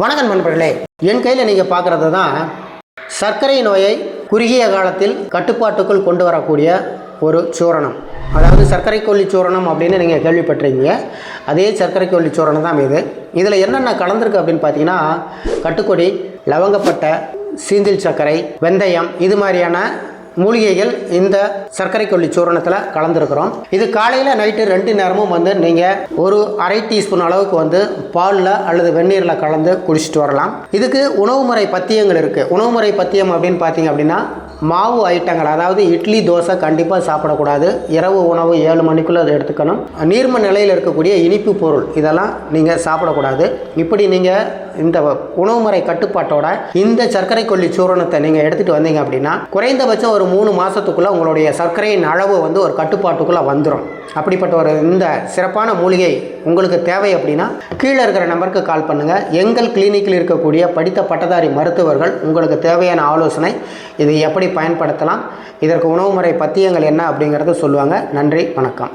வணக்கம் நண்பர்களே, என் கையில் நீங்கள் பார்க்குறது தான் சர்க்கரை நோயை குறுகிய காலத்தில் கட்டுப்பாட்டுக்குள் கொண்டு வரக்கூடிய ஒரு சூரணம். அதாவது சர்க்கரை கொல்லி சூரணம் அப்படின்னு நீங்கள் கேள்விப்பட்டிருக்கீங்க. அதே சர்க்கரை கொல்லி சூரணம் தான் இது. இதில் என்னென்ன கலந்துருக்கு அப்படின்னு பார்த்தீங்கன்னா, கட்டுக்கொடி, லவங்கப்பட்டை, சீந்தில் சர்க்கரை, வெந்தயம், இது மாதிரியான மூலிகைகள் இந்த சர்க்கரை கொல்லி சூரணத்தில் கலந்துருக்கிறோம். இது காலையில் நைட்டு 2 நேரமும் நீங்கள் ஒரு அரை டீஸ்பூன் அளவுக்கு பாலில் அல்லது வெந்நீரில் கலந்து குடிச்சிட்டு வரலாம். இதுக்கு உணவு முறை பத்தியங்கள் இருக்குது. உணவு முறை பத்தியம் அப்படின்னு பார்த்தீங்க அப்படின்னா, மாவு ஐட்டங்கள், அதாவது இட்லி, தோசை கண்டிப்பாக சாப்பிடக்கூடாது. இரவு உணவு 7 மணிக்குள்ளே அதை எடுத்துக்கணும். நீர்ம நிலையில் இருக்கக்கூடிய இனிப்பு பொருள் இதெல்லாம் நீங்கள் சாப்பிடக்கூடாது. இப்படி நீங்கள் இந்த உணவு முறை கட்டுப்பாட்டோட இந்த சர்க்கரை கொல்லி சூரணத்தை நீங்கள் எடுத்துகிட்டு வந்தீங்க அப்படின்னா, குறைந்தபட்சம் ஒரு 3 மாதத்துக்குள்ளே உங்களுடைய சர்க்கரையின் அளவு ஒரு கட்டுப்பாட்டுக்குள்ளே வந்துடும். அப்படிப்பட்ட ஒரு இந்த சிறப்பான மூலிகை உங்களுக்கு தேவை அப்படின்னா கீழே இருக்கிற நம்பருக்கு கால் பண்ணுங்கள். எங்கள் கிளினிக்கில் இருக்கக்கூடிய படித்த பட்டதாரி மருத்துவர்கள் உங்களுக்கு தேவையான ஆலோசனை, இதை எப்படி பயன்படுத்தலாம், இதற்கு உணவு முறை பத்தியங்கள் என்ன அப்படிங்கிறத சொல்லுவாங்க. நன்றி, வணக்கம்.